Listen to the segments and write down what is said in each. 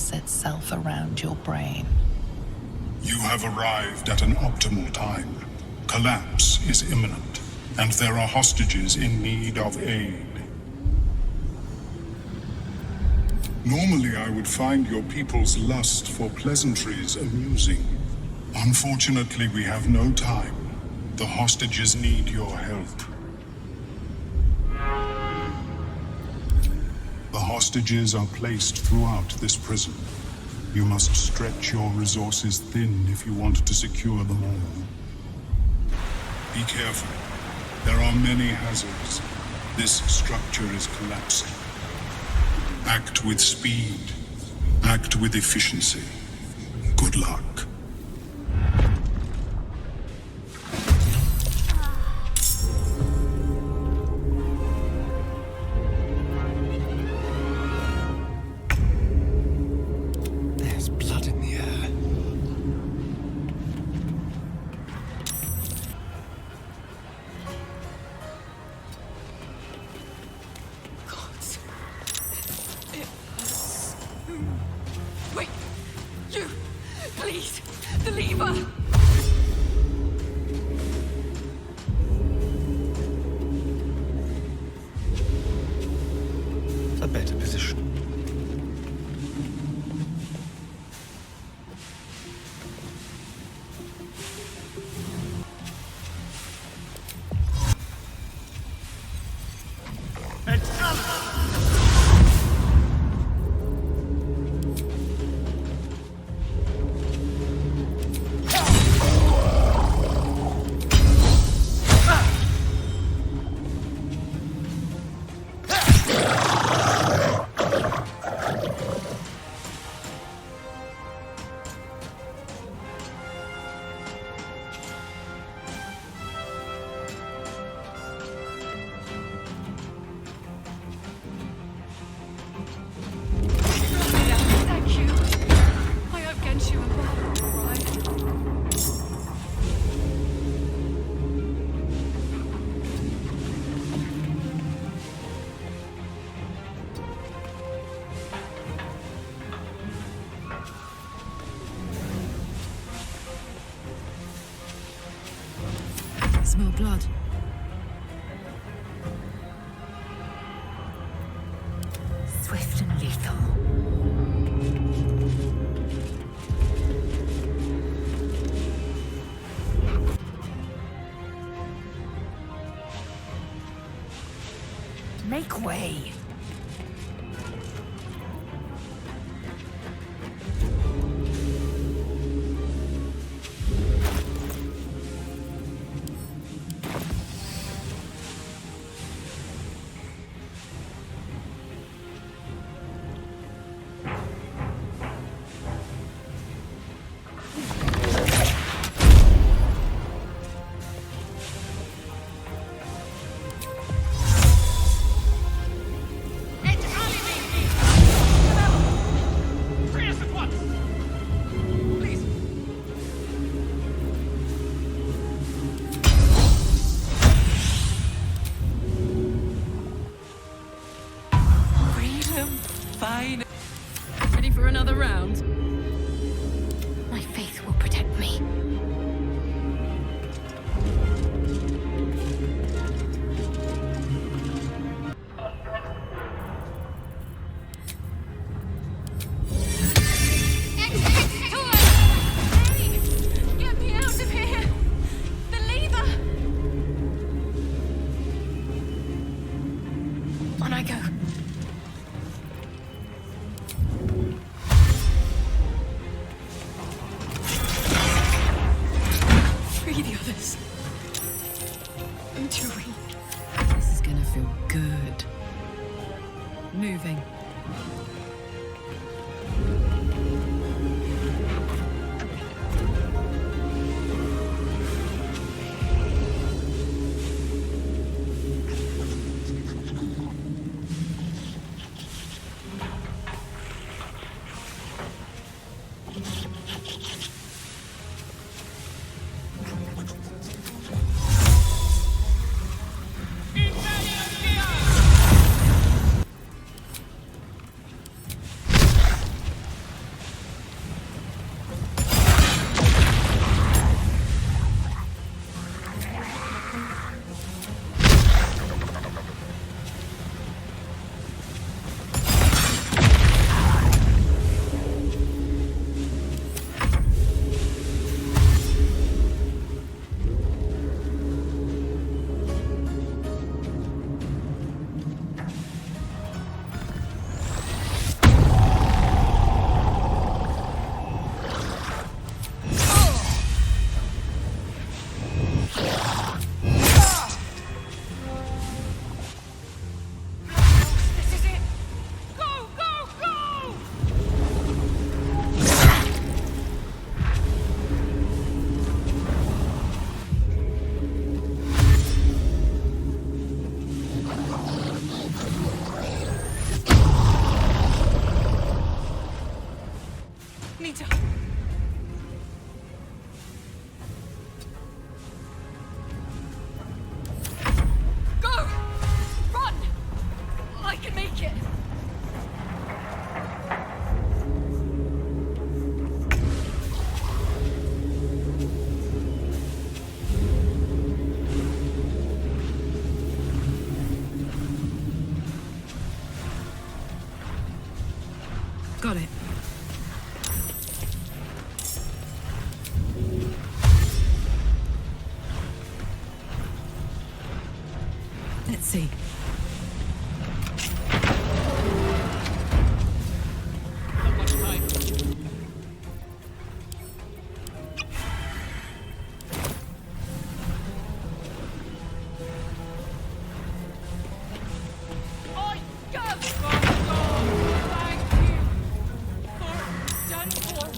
wraps itself around your brain. You have arrived at an optimal time. Collapse is imminent, and there are hostages in need of aid. Normally, I would find your people's lust for pleasantries amusing. Unfortunately, we have no time. The hostages need your help. The hostages are placed throughout this prison. You must stretch your resources thin if you want to secure them all. Be careful. There are many hazards. This structure is collapsing. Act with speed. Act with efficiency. Good luck. There's blood in the air. Wait! You! Please! The lever! A better position. Thank you. I hope Genshu and Barbara are all right. I smell blood. Swift and lethal. Make way. Freedom! Fine. Ready for another round? My faith will protect me. Hey! Get me out of here! The lever! On I go. Nita. Go! Run! I can make it. Got it. Let's see. Not much time. I guess thank you for done for.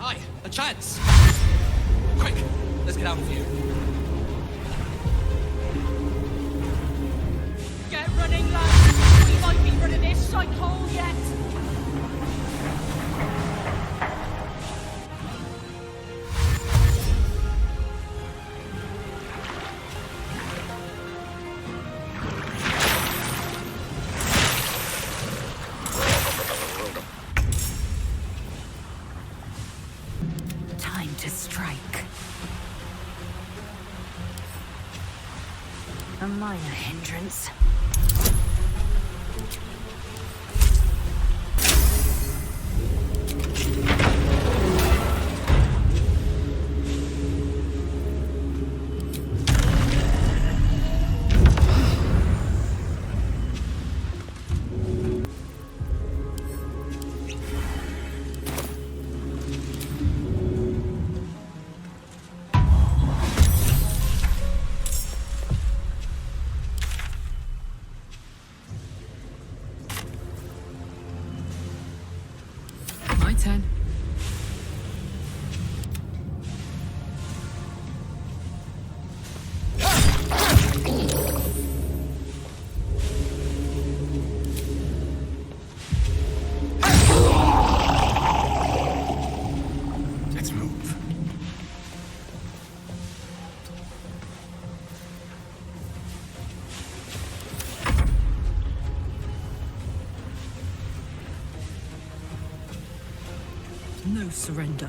Hi, a chance! Quick, let's get out of here. Get running, lads. We might be rid of this shithole yet. Time to strike. A minor hindrance. My turn. No surrender.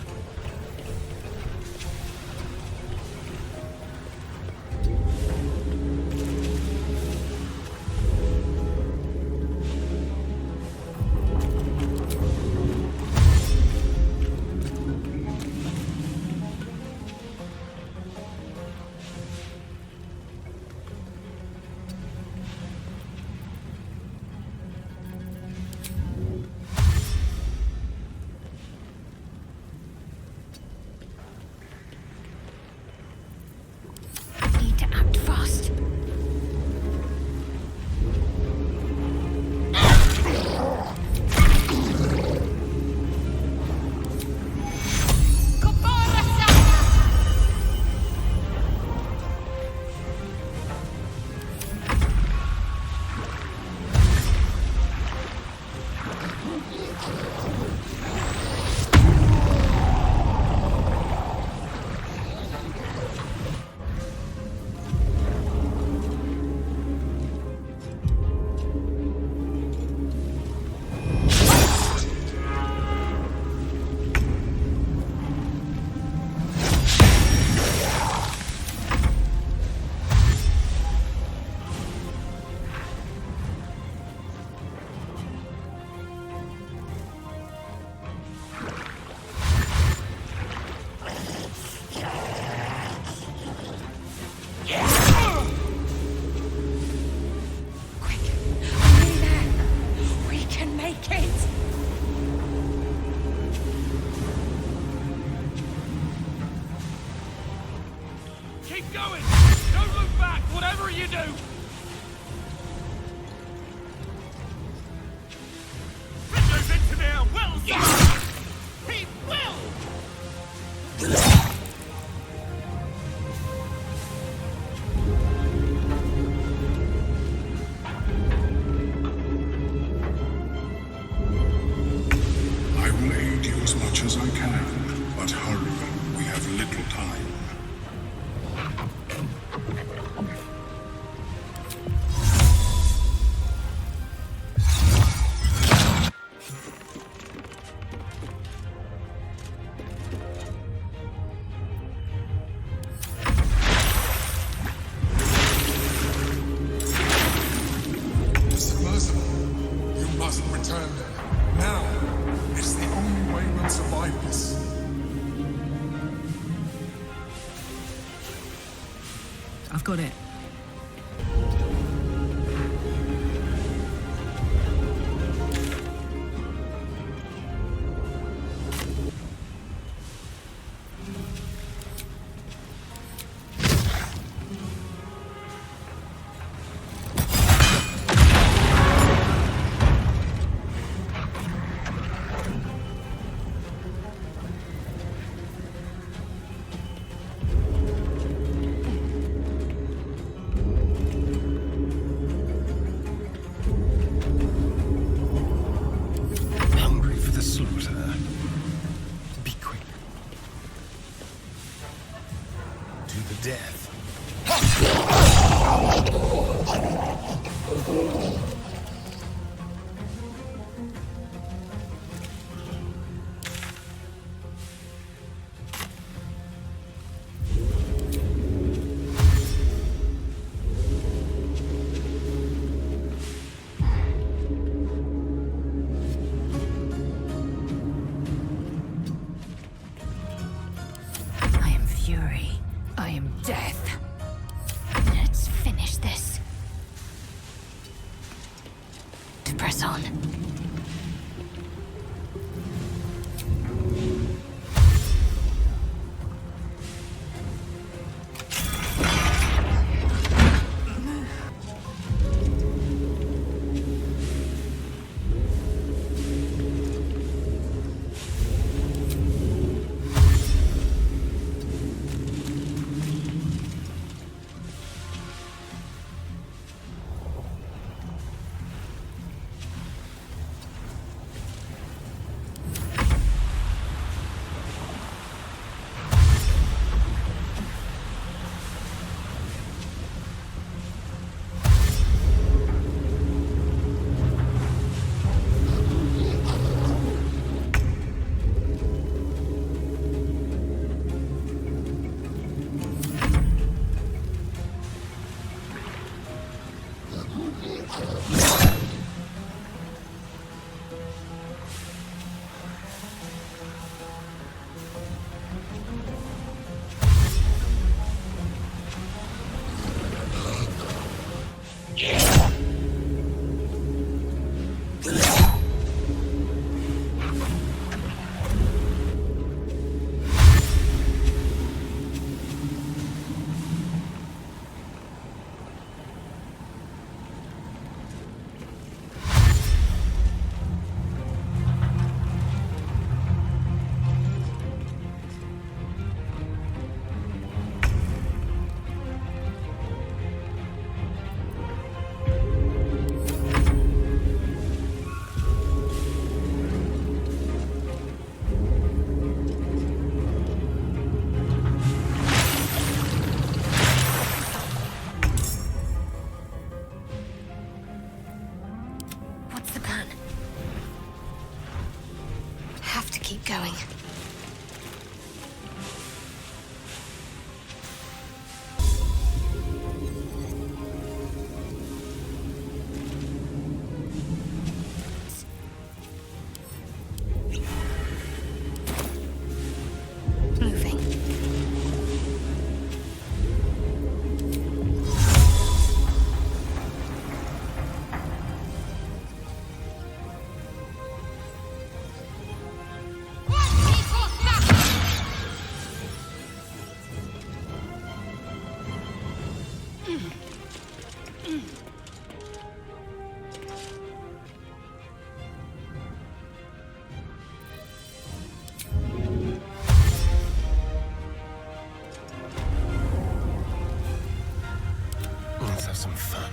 Need to act fast. Quick, I'm nearly there. We can make it. Keep going! Don't look back, whatever you do! Ringo's into there, well done! He will! I will aid you as much as I can, but hurry. We have little time. Mr. Mercer, you must return. Now! It's the only way we'll survive this. I've got it. Hungry for the slaughter. Be quick. To the death. I am fury. I am death. Let's finish this. To press on. keep going. Moving. Let's have some fun.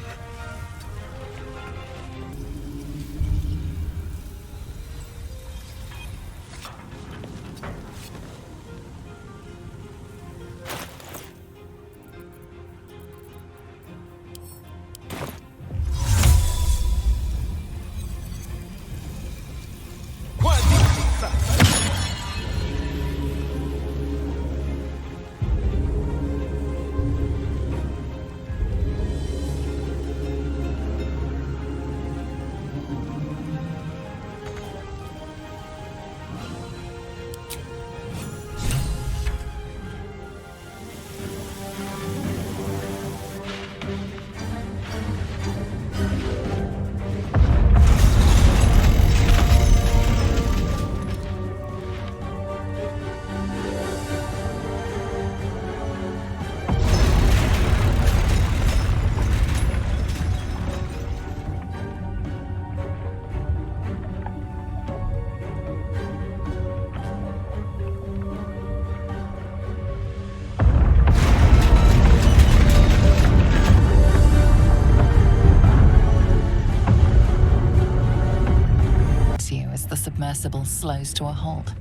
The submersible slows to a halt.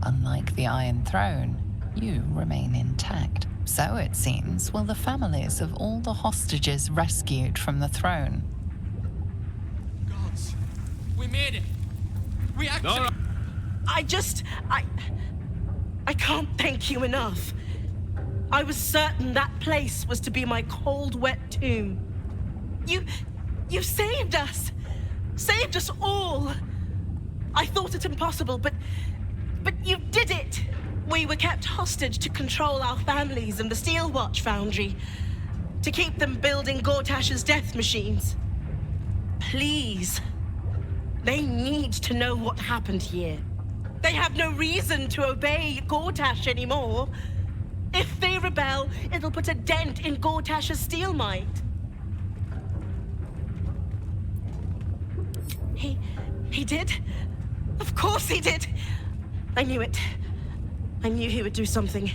Unlike the Iron Throne, you remain intact. So it seems will the families of all the hostages rescued from the throne. Gods, we made it. We actually. I can't thank you enough. I was certain that place was to be my cold, wet tomb. You saved us. Saved us all. I thought it impossible, but you did it. We were kept hostage to control our families and the Steel Watch Foundry, to keep them building Gortash's death machines. Please. They need to know what happened here. They have no reason to obey Gortash anymore. If they rebel, it'll put a dent in Gortash's steel might. He did? Of course he did! I knew it. I knew he would do something.